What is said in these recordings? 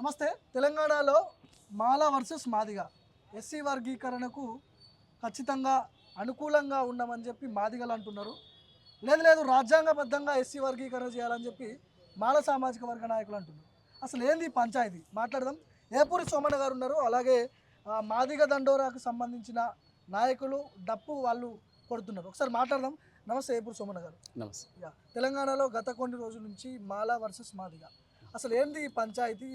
నమస్తే. తెలంగాణలో మాల versus Madiga SC వర్గీకరణకు ఖచ్చితంగా అనుకూలంగా ఉన్నామని చెప్పి మాదిగలు అంటున్నారు. లేదు రాజ్యాంగబద్ధంగా ఎస్సీ వర్గీకరణ చేయాలని చెప్పి మాల సామాజిక వర్గ నాయకులు అంటున్నారు. అసలు ఏంది పంచాయతీ మాట్లాడదాం. ఏపూరి సోమన్న గారు ఉన్నారు, అలాగే మాదిగ దండోరాకు సంబంధించిన నాయకులు డప్పు వాళ్ళు కొడుతున్నారు. ఒకసారి మాట్లాడదాం. నమస్తే ఏపూరి సోమన్న గారు. నమస్తే. తెలంగాణలో గత కొన్ని రోజుల నుంచి మాల వర్సెస్ మాదిగ అసలు ఏంది ఈ పంచాయతీ?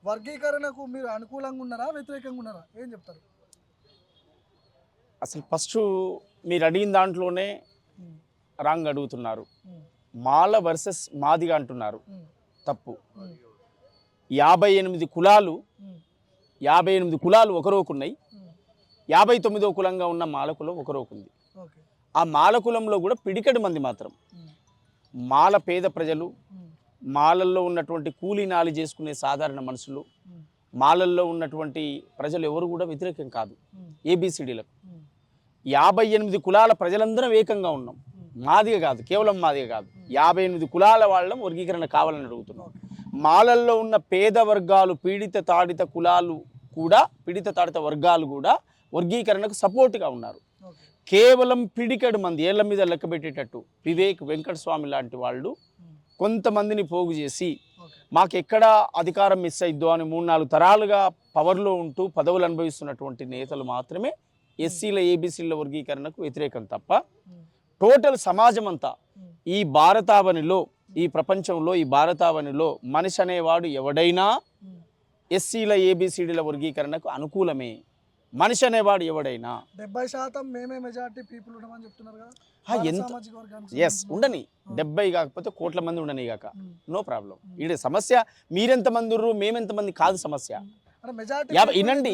వర్గీకరణకు మీరు అనుకూలంగా ఉన్నారా, వ్యతిరేకంగా ఉన్నారా, ఏం చెప్తారు? అసలు ఫస్ట్ మీరు అడిగిన దాంట్లోనే రాంగ్ అడుగుతున్నారు. మాల వర్సెస్ మాదిగా అంటున్నారు, తప్పు. 58 కులాలు 58 కులాలు ఒకరోకున్నాయి. 59వ కులంగా ఉన్న మాలకులం ఒకరోకుంది. ఆ మాలకులంలో కూడా పిడికడి మంది మాత్రం మాల పేద ప్రజలు, మాలల్లో ఉన్నటువంటి కూలీ నాలి చేసుకునే సాధారణ మనుషులు, మాలల్లో ఉన్నటువంటి ప్రజలు ఎవరు కూడా వ్యతిరేకం కాదు ఏబిసిడీలకు. 58 కులాల ప్రజలందరం ఏకంగా ఉన్నాం. మాదిగ కాదు, కేవలం మాదిగ కాదు, 58 కులాల వాళ్ళం వర్గీకరణ కావాలని అడుగుతున్నాం. మాలల్లో ఉన్న పేద వర్గాలు, పీడిత తాడిత కులాలు కూడా, పీడిత తాడిత వర్గాలు కూడా వర్గీకరణకు సపోర్ట్గా ఉన్నారు. కేవలం పిడికడు మంది ఏళ్ల మీద లెక్క పెట్టేటట్టు వివేక్ వెంకటస్వామి లాంటి వాళ్ళు కొంతమందిని పోగు చేసి మాకెక్కడ అధికారం మిస్ అయిద్దో అని 3-4 తరాలుగా పవర్లో ఉంటూ పదవులు అనుభవిస్తున్నటువంటి నేతలు మాత్రమే ఎస్సీల ఏబిసిల వర్గీకరణకు వ్యతిరేకం తప్ప టోటల్ సమాజం అంతా ఈ భారతావనిలో, ఈ ప్రపంచంలో, ఈ భారతావనిలో మనిషి అనేవాడు ఎవడైనా ఎస్సీల ఏబిసిడీల వర్గీకరణకు అనుకూలమే. మనిషి అనేవాడు ఎవడైనా 70% మేమే మెజారిటీ పీపుల్ ఉండమని చెప్తున్నారు కదా. ఎస్ ఉండని, 70 కాకపోతే కోట్ల మంది ఉండని కాక నో ప్రాబ్లం. ఈడ సమస్య మీరెంతమంది ఉర్రు మేమెంతమంది కాదు సమస్య. వినండి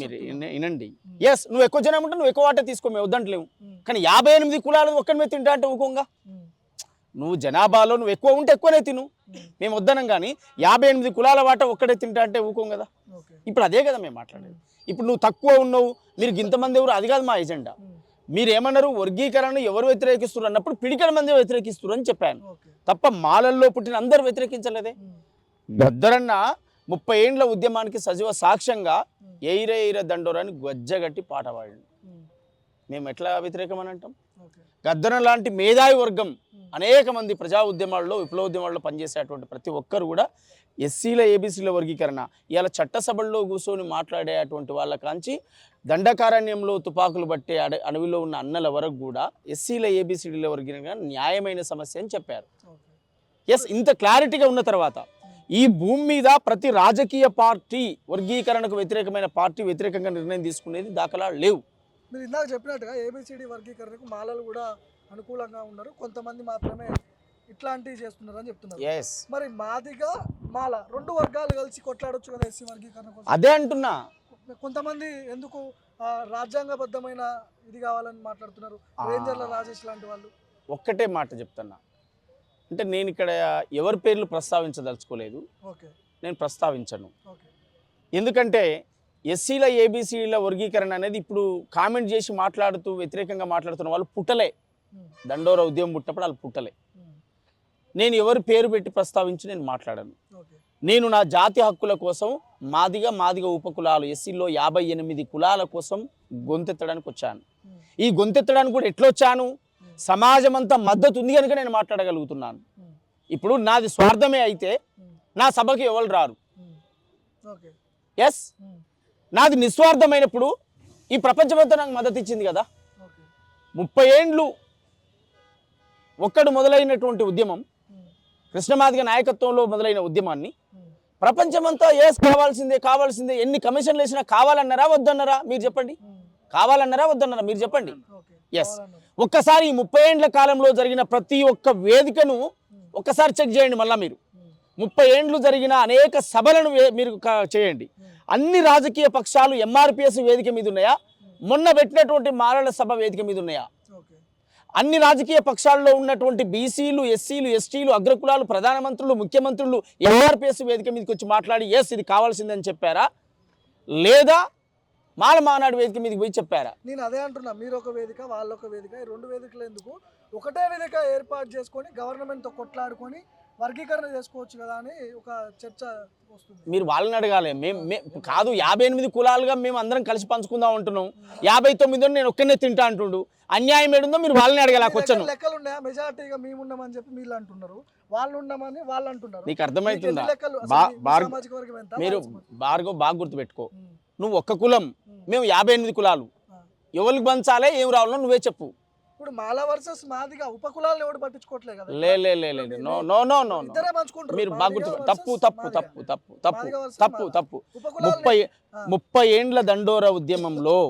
మీరు వినండి. ఎస్, నువ్వు ఎక్కువ జనం ఉంటే నువ్వు ఎక్కువ వాట తీసుకో, మేము వద్దంటలేము. కానీ 58 కులాలు ఒక్కడి మీద తింటా అంటే ఊకోంగా. నువ్వు జనాభాలో నువ్వు ఎక్కువ ఉంటే ఎక్కువనే తిను, మేము వద్దనం. కానీ 58 కులాల వాట ఒక్కడే తింటా అంటే ఊకోం కదా. ఇప్పుడు అదే కదా మేము మాట్లాడేది. ఇప్పుడు నువ్వు తక్కువ ఉన్నావు, మీరు ఇంతమంది ఎవరు, అది కాదు మా ఎజెండా. మీరు ఏమన్నారు, వర్గీకరణ ఎవరు వ్యతిరేకిస్తున్నారు అన్నప్పుడు పిడికల మంది వ్యతిరేకిస్తున్నారు అని చెప్పాను తప్ప మాలల్లో పుట్టిన అందరూ వ్యతిరేకించలేదే. గద్దరన్న 30 ఏండ్ల ఉద్యమానికి సజీవ సాక్ష్యంగా ఎయిర దండోరాని గజ్జగట్టి పాట పాడండి. మేము ఎట్లా వ్యతిరేకం అని అంటాం? గద్దరన్న లాంటి మేధావి వర్గం అనేక మంది ప్రజా ఉద్యమాల్లో, విప్లవోద్యమాల్లో పనిచేసేటువంటి ప్రతి ఒక్కరు కూడా ఎస్సీల ఏబిసిల వర్గీకరణ ఇవాళ చట్టసభల్లో కూర్చొని మాట్లాడేటువంటి వాళ్ళ కాంచి దండకారణ్యంలో తుపాకులు పట్టే అడవిలో ఉన్న అన్నల వరకు కూడా ఎస్సీల ఏబిసిడీల వర్గీకరణ న్యాయమైన సమస్య అని చెప్పారు. ఎస్, ఇంత క్లారిటీగా ఉన్న తర్వాత ఈ భూమి మీద ప్రతి రాజకీయ పార్టీ వర్గీకరణకు వ్యతిరేకమైన పార్టీ వ్యతిరేకంగా నిర్ణయం తీసుకునేది దాఖలాలు లేవు. మీరు ఇందాక చెప్పినట్టుగా ఏబిసిడి వర్గీకరణకు మాలలు కూడా అనుకూలంగా ఉన్నారు, కొంతమంది మాత్రమే ఇట్లాంటివి చేస్తున్నారు అని చెప్తున్నారు. మరి మాదిగా మాల రెండు వర్గాలు కలిసి కొట్లాడొచ్చు కదా ఎస్సీ వర్గీకరణ కోసం. అదే అంటున్నా. కొంతమంది ఎందుకు రాజ్యాంగబద్ధమైన ఇది కావాలని మాట్లాడుతున్నారు, రేంజర్ల రాజేష్ లాంటి వాళ్ళు. ఒక్కటే మాట చెప్తున్నా, అంటే నేను ఇక్కడ ఎవరి పేర్లు ప్రస్తావించదలుచుకోలేదు, నేను ప్రస్తావించను. ఎందుకంటే ఎస్సీల ఏబిసిల వర్గీకరణ అనేది ఇప్పుడు కామెంట్ చేసి మాట్లాడుతూ వ్యతిరేకంగా మాట్లాడుతున్న వాళ్ళు పుట్టలే. దండోరా ఉద్యమం పుట్టినప్పుడు వాళ్ళు పుట్టలే. నేను ఎవరి పేరు పెట్టి ప్రస్తావించి నేను మాట్లాడను. నేను నా జాతి హక్కుల కోసం మాదిగ ఉపకులాలు ఎస్సీలో 58 కులాల కోసం గొంతెత్తడానికి వచ్చాను. ఈ గొంతెత్తడానికి కూడా ఎట్లా వచ్చాను? సమాజం అంతా మద్దతు ఉంది కనుక నేను మాట్లాడగలుగుతున్నాను. ఇప్పుడు నాది స్వార్థమే అయితే నా సభకి ఎవరు రారు. ఎస్, నాది నిస్వార్థమైనప్పుడు ఈ ప్రపంచమంతా నాకు మద్దతు ఇచ్చింది కదా. 30 ఏండ్లు ఒక్కడు మొదలైనటువంటి ఉద్యమం, కృష్ణమాదిగ నాయకత్వంలో మొదలైన ఉద్యమాన్ని ప్రపంచమంతా కావాల్సిందే ఎన్ని కమిషన్లు వేసినా కావాలన్నారా వద్దన్నారా మీరు చెప్పండి? కావాలన్నారా వద్దన్నారా మీరు చెప్పండి? ఎస్, ఒక్కసారి ఈ 30 ఏండ్ల కాలంలో జరిగిన ప్రతి ఒక్క వేదికను ఒక్కసారి చెక్ చేయండి. మళ్ళీ మీరు 30 ఏండ్లు జరిగిన అనేక సభలను మీరు చేయండి. అన్ని రాజకీయ పక్షాలు ఎంఆర్పిఎస్ వేదిక మీద ఉన్నాయా? మొన్న పెట్టినటువంటి మాలల సభ వేదిక మీద ఉన్నాయా? అన్ని రాజకీయ పక్షాల్లో ఉన్నటువంటి బీసీలు, ఎస్సీలు, ఎస్టీలు, అగ్రకులాలు, ప్రధానమంత్రులు, ముఖ్యమంత్రులు ఎంఆర్పిఎస్ వేదిక మీదకి వచ్చి మాట్లాడి ఎస్ ఇది కావాల్సిందని చెప్పారా? లేదా మాల మానాడు వేదిక మీదకి పోయి చెప్పారా? నేను అదే అంటున్నా, మీరు ఒక వేదిక, వాళ్ళొక వేదిక, ఈ రెండు వేదికలు ఎందుకు? ఒకటే వేదిక ఏర్పాటు చేసుకొని గవర్నమెంట్తో కొట్లాడుకొని వర్గీకరణ చేసుకోవచ్చు కదా అని ఒక చర్చ వస్తుంది. మీరు వాళ్ళని అడగాలి. కాదు 58 కులాలుగా మేము అందరం కలిసి పంచుకుందాం అంటున్నాం. 59 నేను ఒక్కనే తింటా అంటుండు. అన్యాయం ఏడుందో మీరు వాళ్ళని అడగాలి. వచ్చాను లెక్కలు ఉన్నాయా? మెజారిటీగా మేము ఉన్నామని చెప్పి మీరు అంటున్నారు, వాళ్ళు ఉన్నామని వాళ్ళు అంటున్నారు. నీకు అర్థమవుతుందా? మీరు భార్గవ్ బాగా గుర్తుపెట్టుకో. నువ్వు ఒక్క కులం, మేము 58 కులాలు. ఎవరికి పంచాలే ఏం రావాలో నువ్వే చెప్పు. ఇప్పుడు మాల వర్సెస్ మాదిగా ఉపకులాలను ఎవడు పట్టించుకోవట్లే కదా. లే నో నో నో నో మీరు బాగా గుర్తు తప్పు తప్పు తప్పు తప్పు తప్పు తప్పు తప్పు 30 ఏండ్ల దండోర ఉద్యమంలో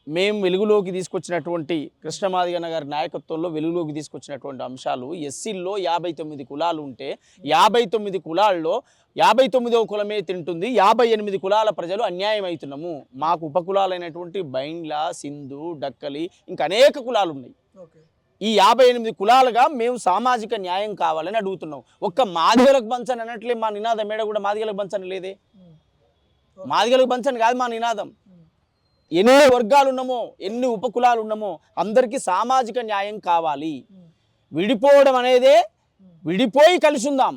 మేము వెలుగులోకి తీసుకొచ్చినటువంటి కృష్ణ మాదిగన్న గారి నాయకత్వంలో వెలుగులోకి తీసుకొచ్చినటువంటి అంశాలు, ఎస్సీల్లో 59 కులాలు ఉంటే 59 కులాల్లో 59వ కులమే తింటుంది, 58 కులాల ప్రజలు అన్యాయం అవుతున్నాము. మాకు ఉపకులాలైనటువంటి బైండ్ల, సింధు, డక్కలి ఇంకా అనేక కులాలు ఉన్నాయి. ఈ 58 కులాలుగా మేము సామాజిక న్యాయం కావాలని అడుగుతున్నాం. ఒక్క మాదిగలకు పంచని అన్నట్లే మా నినాదం. మేడ కూడా మాదిగలకు పంచని లేదే. మాదిగలకు పంచని కాదు మా నినాదం. ఎన్ని వర్గాలు ఉన్నామో, ఎన్ని ఉపకులాలు ఉన్నామో అందరికీ సామాజిక న్యాయం కావాలి. విడిపోవడం అనేదే విడిపోయి కలిసి ఉందాం.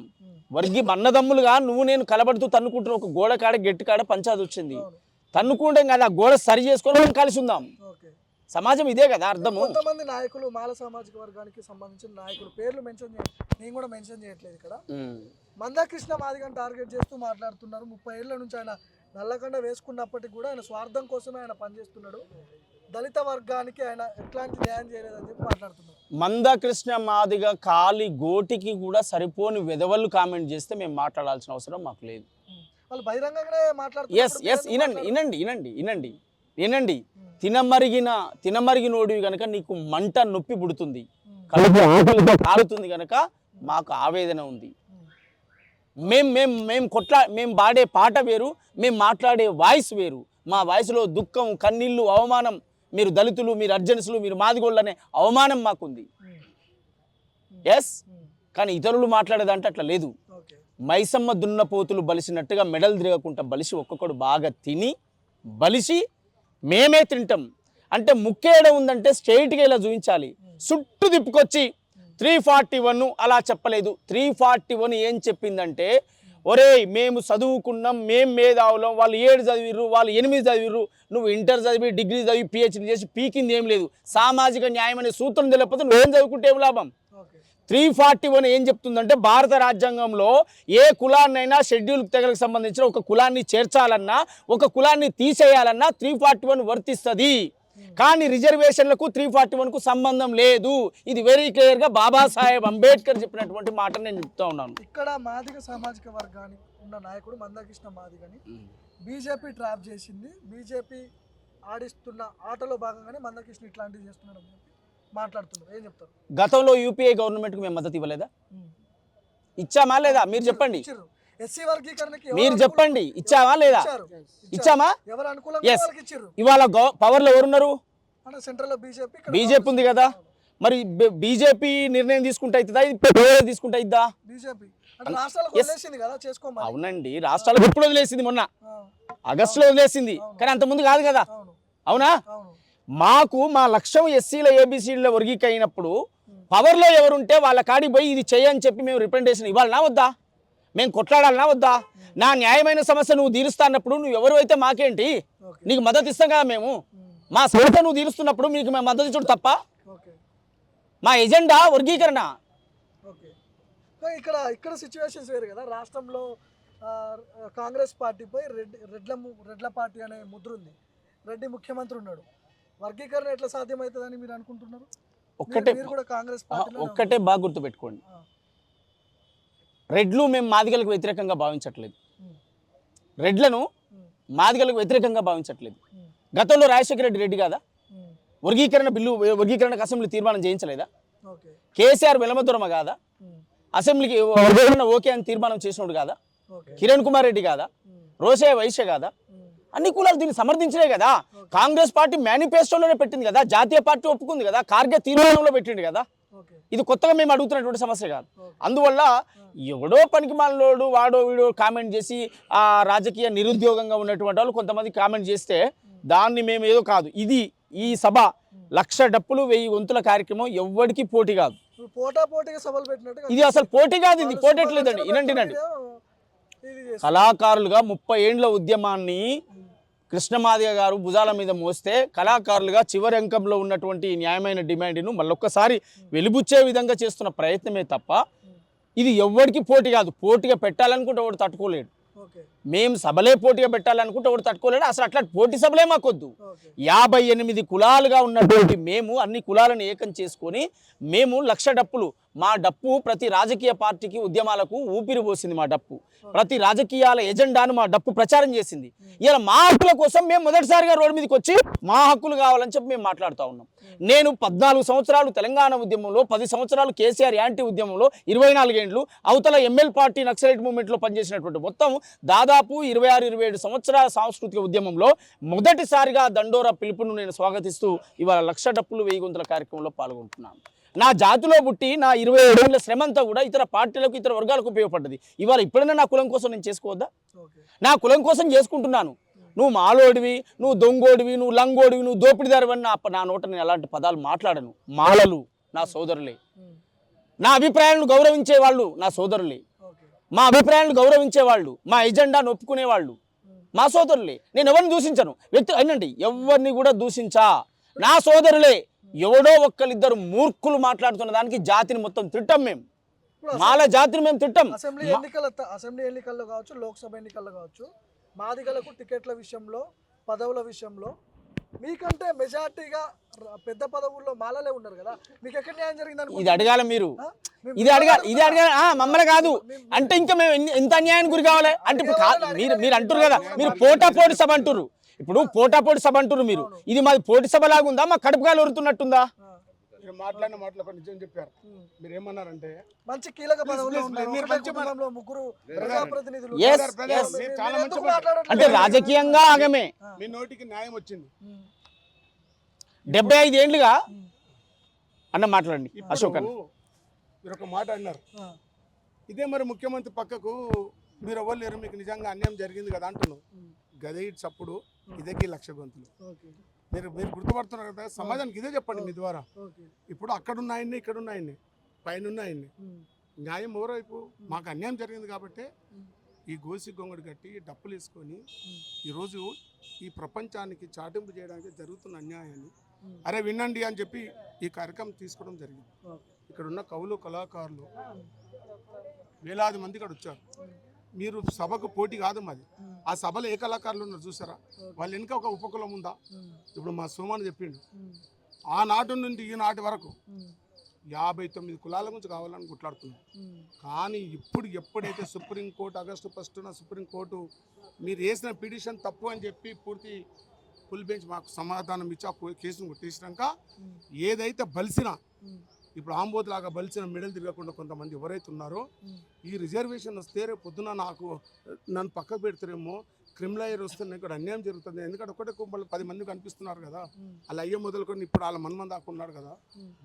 అన్నదమ్ములుగా నువ్వు నేను కలబడుతూ తన్నుకుంటున్న ఒక గోడ కాడ గట్టి కాడ పంచాది వచ్చింది. తన్నుకుంటాం కదా, ఆ గోడ సరి చేసుకొని మనం కలిసి ఉందాం. సమాజం ఇదే కదా అర్థము. కొంతమంది నాయకులు మాల సామాజిక వర్గానికి సంబంధించిన నాయకులు పేర్లు మెన్షన్ నేను కూడా మెన్షన్ చేయట్లేదు ఇక్కడ, మందాకృష్ణ మాదిగని టార్గెట్ చేస్తూ మాట్లాడుతున్నారు. 30 ఏళ్ల నుంచి ఆయన నల్లకండ వేసుకున్నప్పటికీ కూడా ఆయన స్వార్థం కోసమే ఆయన పనిచేస్తున్నాడు, దళిత వర్గానికి ఆయన ఎట్లాంటి న్యాయం చేయలేదని చెప్పి మాట్లాడుతున్నారు. మందాకృష్ణ మాదిగ కాలి గోటికి కూడా సరిపోని వెదవళ్ళు కామెంట్ చేస్తే మేము మాట్లాడాల్సిన అవసరం మాకు లేదు. వాళ్ళు బహిరంగంగానే మాట్లాడుతున్నారు. వినండి తినమరిగినోడివి కనుక నీకు మంట నొప్పి పుడుతుంది, కడుపు ఆకలితో కాలుతుంది కనుక మాకు ఆవేదన ఉంది. మేము పాడే పాట వేరు, మేము మాట్లాడే వాయిస్ వేరు. మా వాయిస్లో దుఃఖం, కన్నీళ్ళు, అవమానం, మీరు దళితులు, మీరు అర్జెన్సులు, మీరు మాదిగోళ్ళు అనే అవమానం మాకుంది. ఎస్, కానీ ఇతరులు మాట్లాడేదంటే అట్లా లేదు. మైసమ్మ దున్నపోతులు బలిసినట్టుగా మెడలు తిరగకుండా బలిసి ఒక్కొక్కడు బాగా తిని బలిసి మేమే తింటాం. అంటే ముక్కేడ ఉందంటే స్ట్రైట్గా ఇలా చూపించాలి. చుట్టూ తిప్పుకొచ్చి 341 అలా చెప్పలేదు. 341 ఏం చెప్పిందంటే, ఒరేయ్ మేము చదువుకున్నాం, మేము మేధావులం, వాళ్ళు 7 చదివిర్రు, వాళ్ళు 8 చదివిర్రు, నువ్వు ఇంటర్ చదివి, డిగ్రీ చదివి, పిహెచ్డీ చేసి పీకింది ఏం లేదు. సామాజిక న్యాయం అనే సూత్రం తెలియకపోతే నువ్వేం చదువుకుంటే ఏం లాభం? 341 ఏం చెప్తుందంటే, భారత రాజ్యాంగంలో ఏ కులాన్నైనా షెడ్యూల్ తెగలకు సంబంధించిన ఒక కులాన్ని చేర్చాలన్నా, ఒక కులాన్ని తీసేయాలన్నా 341 వర్తిస్తుంది. కానీ రిజర్వేషన్లకు 341కు సంబంధం లేదు. ఇది వెరీ క్లియర్గా బాబాసాహెబ్ అంబేద్కర్ చెప్పినటువంటి మాట నేను చెప్తా ఉన్నాను. ఇక్కడ మాదిగ సామాజిక వర్గానికి ఉన్న నాయకుడు మందాకృష్ణ మాదిగని బీజేపీ ట్రాప్ చేసింది, బీజేపీ ఆడిస్తున్న ఆటలో భాగంగానే మందాకృష్ణ ఇట్లాంటివి చేస్తున్నాడు అని చెప్పి మాట్లాడుతున్నారు. ఏం చెప్తారు? గతంలో యూపీఏ గవర్నమెంట్కి మేము మద్దతు ఇవ్వలేదా? ఇచ్చామా లేదా? మీరు చెప్పండి. ఎస్సీ వర్గీకరణకి మీరు చెప్పండి, ఇచ్చామా లేదా? ఇచ్చామా? ఎవరు అనుకూలంగా ఇచ్చారు? ఇవాళ పవర్లో ఎవరున్నారు? సెంట్రల్ బీజేపీ ఉంది కదా. మరి బీజేపీ నిర్ణయం తీసుకుంటే అవుతుందా, తీసుకుంటే అవుతుందా? బీజేపీ అవునండి, రాష్ట్రాలకు ఎప్పుడు వదిలేసింది? మొన్న ఆగస్టులో వదిలేసింది, కానీ అంతకుముందు కాదు కదా. అవునా? మాకు మా లక్ష్యం ఎస్సీల ఏబిసిడీల వర్గీక అయినప్పుడు పవర్లో ఎవరుంటే వాళ్ళ కాడికి పోయి ఇది చేయని చెప్పి మేము రిప్రజెంటేషన్ ఇవ్వాలన్నా వద్దా? మేము కొట్లాడాలన్నా వద్దా? నా న్యాయమైన సమస్య నువ్వు తీరుస్తా అన్నప్పుడు నువ్వు ఎవరు అయితే మాకేంటి, నీకు మద్దతు ఇస్తాం కదా. మేము మా సమస్య నువ్వు తీరుస్తున్నప్పుడు మీకు మేము మద్దతు ఇచ్చడం తప్ప? మా ఎజెండా వర్గీకరణ. ఇక్కడ సిచ్యువేషన్స్ వేరు కదా. రాష్ట్రంలో కాంగ్రెస్ పార్టీపై రెడ్ల పార్టీ అనే ముద్ర ఉంది, రెడ్డి ముఖ్యమంత్రి ఉన్నాడు. వర్గీకరణ ఎట్లా సాధ్యమవుతుందని మీరు అనుకుంటున్నారు? ఒక్కటే బాగా గుర్తుపెట్టుకోండి, రెడ్లు మేము మాదిగలకు వ్యతిరేకంగా భావించట్లేదు, రెడ్లను మాదిగలకు వ్యతిరేకంగా భావించట్లేదు. గతంలో రాజశేఖర రెడ్డి కాదా వర్గీకరణకు అసెంబ్లీ తీర్మానం చేయించలేదా? కేసీఆర్ వెలమదూరమ కాదా అసెంబ్లీకి ఓకే అని తీర్మానం చేసినోడు కాదా? కిరణ్ కుమార్ రెడ్డి కాదా? రోషయ్య వైశ్య కాదా? అన్ని కులాలు దీన్ని సమర్థించినాయి కదా. కాంగ్రెస్ పార్టీ మేనిఫెస్టోలోనే పెట్టింది కదా, జాతీయ పార్టీ ఒప్పుకుంది కదా, కార్గే తీర్మానంలో పెట్టింది కదా. ఇది కొత్తగా మేము అడుగుతున్నటువంటి సమస్య కాదు. అందువల్ల ఎవడో పనికి మాలోడు వాడో వీడో కామెంట్ చేసి ఆ రాజకీయ నిరుద్యోగంగా ఉన్నటువంటి వాళ్ళు కొంతమంది కామెంట్ చేస్తే దాన్ని మేము ఏదో కాదు. ఇది ఈ సభ 1,00,000 డప్పులు 1000 గొంతుల కార్యక్రమం, ఎవ్వడికి పోటీ కాదు. ఇప్పుడు పోటాపోటీగా సభలు పెట్టినట్టు ఇది అసలు పోటీ కాదు, ఇది పోటెట్లేదండి. వినండి కళాకారులుగా 30 ఏండ్ల ఉద్యమాన్ని కృష్ణమాదిగ గారు భుజాల మీద మోస్తే కళాకారులుగా చివరి అంకంలో ఉన్నటువంటి న్యాయమైన డిమాండ్ను మళ్ళొక్కసారి వెలిబుచ్చే విధంగా చేస్తున్న ప్రయత్నమే తప్ప ఇది ఎవ్వడికి పోటీ కాదు. పోటీగా పెట్టాలనుకుంటే ఎవడు తట్టుకోలేడు. మేము సభలే పోటీగా పెట్టాలనుకుంటే ఎవడు తట్టుకోలేడు. అసలు అట్లా పోటీ సభలే మాకొద్దు. 58 కులాలుగా ఉన్నటువంటి మేము అన్ని కులాలను ఏకం చేసుకొని మేము 1,00,000 డప్పులు, మా డప్పు ప్రతి రాజకీయ పార్టీకి ఉద్యమాలకు ఊపిరి పోసింది. మా డప్పు ప్రతి రాజకీయాల ఎజెండాను మా డప్పు ప్రచారం చేసింది. ఇలా మా హక్కుల కోసం మేము మొదటిసారిగా రోడ్డు మీదకి వచ్చి మా హక్కులు కావాలని చెప్పి మేము మాట్లాడుతూ ఉన్నాం. నేను 14 సంవత్సరాలు తెలంగాణ ఉద్యమంలో, 10 సంవత్సరాలు కేసీఆర్ యాంటీ ఉద్యమంలో, 24 ఏండ్లు అవతల ఎంఎల్ పార్టీ నక్సలైట్ మూవ్మెంట్లో పనిచేసినటువంటి మొత్తం దాదాపు 26-27 సంవత్సరాల సాంస్కృతిక ఉద్యమంలో మొదటిసారిగా దండోరా పిలుపును నేను స్వాగతిస్తూ ఇవాళ 1,00,000 డప్పులు 1000 గొంతుల కార్యక్రమంలో పాల్గొంటున్నాను. నా జాతిలో పుట్టి నా 27 ఏళ్ల శ్రమంతా కూడా ఇతర పార్టీలకు, ఇతర వర్గాలకు ఉపయోగపడ్డది. ఇవాళ ఇప్పుడైనా నా కులం కోసం నేను చేసుకోవద్దా? నా కులం కోసం చేసుకుంటున్నాను. నువ్వు మాలోడివి, నువ్వు దొంగోడివి, నువ్వు లంగోడివి, నువ్వు దోపిడిదారివి అని నా నోట నేను అలాంటి పదాలు మాట్లాడను. మాలలు నా సోదరులే, నా అభిప్రాయాలను గౌరవించే వాళ్ళు నా సోదరులే, మా అభిప్రాయాలను గౌరవించే వాళ్ళు, మా ఎజెండాను ఒప్పుకునే వాళ్ళు మా సోదరులే. నేను ఎవరిని దూషించను. అయినండి ఎవరిని కూడా దూషించా. నా సోదరులే. ఎవడో ఒక్కరిద్దరు మూర్ఖులు మాట్లాడుతున్న దానికి జాతిని మొత్తం తిట్టం. మేము మాల జాతిని మేము తిట్టం. అసెంబ్లీ ఎన్నికల్లో కావచ్చు, లోక్సభ ఎన్నికల్లో కావచ్చు, మాదిగలకు టికెట్ల విషయంలో, పదవుల విషయంలో మీకంటే మెజార్టీగా పెద్ద పదవుల్లో మాలలే ఉన్నారు కదా, మీకు ఎక్కడ న్యాయం జరిగింది? ఇది అడగాలి మీరు, ఇది అడగాలి మమ్మల్ని కాదు అంటే ఇంకా మేము ఎంత అన్యాయానికి గురి కావాలి అంటే ఇప్పుడు మీరు అంటారు కదా, మీరు పోటాపోటీ సభ అంటారు. ఇప్పుడు పోటాపోటీ సభ అంటారు మీరు. ఇది మాది పోటీ సభ లాగుందా? మా కడుపుకాయలు ఉరుతున్నట్టుందా? మాట్లాడిన మాటలు ఒక నిజం చెప్పారు. మీరు ఏమన్నారంటే మంచి కీలక పదవుల్లో ఉన్నారు, ముగ్గురు ప్రజాప్రతినిధులు. చాలా మంచి అంటే రాజకీయంగా ఆగమే. మీ నోటికి న్యాయం వచ్చింది. 75 ఏండ్లుగా అన్న మాట్లాడండి అశోక్ అన్న. మీరు ఒక మాట అన్నారు, ఇదే మరి ముఖ్యమంత్రి పక్కకు మీరు ఎవరు లేరు, మీకు నిజంగా అన్యాయం జరిగింది కదా అంటున్నావు. గదే చప్పుడు, ఇదే 1,00,000 గొంతులు. మీరు గుర్తుపడుతున్నారు కదా, సమాజానికి ఇదే చెప్పండి మీ ద్వారా. ఇప్పుడు అక్కడున్న ఆయన్ని, ఇక్కడున్న ఆయన్ని, పైన ఉన్న ఆయన్ని న్యాయం ఎవరైపు? మాకు అన్యాయం జరిగింది కాబట్టి ఈ గోసి గొంగుడు కట్టి డప్పులు వేసుకొని ఈరోజు ఈ ప్రపంచానికి చాటింపు చేయడానికి జరుగుతున్న అన్యాయాన్ని అరే వినండి అని చెప్పి ఈ కార్యక్రమం తీసుకోవడం జరిగింది. ఇక్కడ ఉన్న కవులు, కళాకారులు వేలాది మంది ఇక్కడ వచ్చారు. మీరు సభకు పోటీ కాదు మాది. ఆ సభలో ఏ కళాకారులు ఉన్నారు చూసారా? వాళ్ళ వెనుక ఒక ఉపకులం ఉందా? ఇప్పుడు మా సోమాని చెప్పిండు, ఆనాటి నుండి ఈనాటి వరకు 59 కులాల గురించి కావాలని గుట్లాడుతున్నాం. కానీ ఇప్పుడు ఎప్పుడైతే సుప్రీంకోర్టు ఆగస్టు 1న సుప్రీంకోర్టు మీరు వేసిన పిటిషన్ తప్పు అని చెప్పి పూర్తి ఫుల్ బెంచ్ మాకు సమాధానం ఇచ్చి ఆ కేసును కొట్టేసినాక ఏదైతే బలిసినా, ఇప్పుడు ఆంబోతులాగా బలిసిన మెడలు తిరగకుండా కొంతమంది ఎవరైతే ఉన్నారో ఈ రిజర్వేషన్ వస్తే రేపు పొద్దున నన్ను పక్కకు పెడతారేమో, క్రిమినల్ వస్తే ఇక్కడ అన్యాయం జరుగుతుంది. ఎందుకంటే ఒకటే కుటుంబాలు 10 మంది కనిపిస్తున్నారు కదా, అలా అయ్యే మొదలుకొని ఇప్పుడు వాళ్ళ మంది దాకా ఉన్నారు కదా,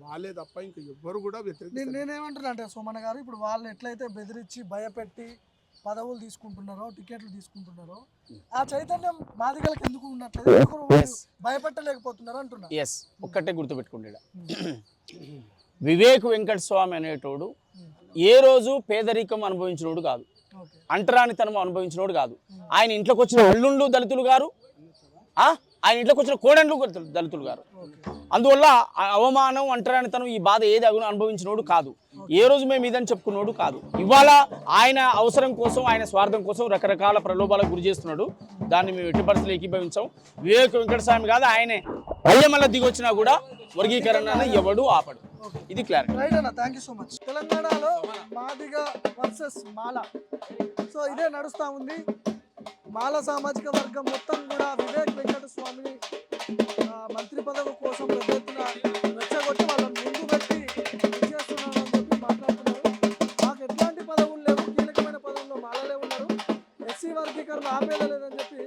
వాళ్ళే తప్ప ఇంకా ఎవ్వరు కూడా వ్యతిరేక. నేనేమంటున్నా అంటే సోమన్న గారు, ఇప్పుడు వాళ్ళని ఎట్లయితే బెదిరించి భయపెట్టి పదవులు తీసుకుంటున్నారో, టికెట్లు తీసుకుంటున్నారో, ఆ చైతన్యం మాదిగలకు ఎందుకు ఉండట్లేదు, భయపెట్టలేకపోతున్నారు అంటున్నా. ఒక్కటే గుర్తుపెట్టుకుంటే వివేక్ వెంకట స్వామి అనేటోడు ఏ రోజు పేదరికం అనుభవించినోడు కాదు, అంటరానితనం అనుభవించినోడు కాదు. ఆయన ఇంట్లోకి వచ్చిన అల్లుండ్లు దళితులు గారు, ఆయన ఇంట్లోకి వచ్చిన కోడన్లు దళితులు గారు. అందువల్ల అవమానం, అంటరానితనం, ఈ బాధ ఏది అనుభవించినోడు కాదు. ఏ రోజు మేము ఇదని చెప్పుకున్నాడు కాదు. ఇవాళ ఆయన అవసరం కోసం, ఆయన స్వార్థం కోసం రకరకాల ప్రలోభాలకు గురి చేస్తున్నాడు. దాన్ని మేము ఎట్టి పరిస్థితులు ఏకీభవించాం. వివేక్ వెంకటస్వామి కాదు, ఆయనే అయ్యమల్ల దిగొచ్చినా కూడా వర్గీకరణ ఎవడు ఆపడు. ఇది క్లారిటీ. రైట్ అన్న, థ్యాంక్ యూ సో మచ్. తెలంగాణలో మాదిగ వర్సెస్ మాల, సో ఇదే నడుస్తూ ఉంది. మాల సామాజిక వర్గం మొత్తం కూడా వివేక్ వెంకట స్వామిని మంత్రి పదవి కోసం పెద్దెత్తున రెచ్చగొట్టి వాళ్ళని ముందు పెట్టి చేస్తున్నారని చెప్పి మాట్లాడుతున్నారు. మాకు ఎట్లాంటి పదవులు లేవు, కీలకమైన పదవుల్లో మాలలే ఉన్నారు, ఎస్సీ వర్గీకరణ ఆపేయలేదని చెప్పి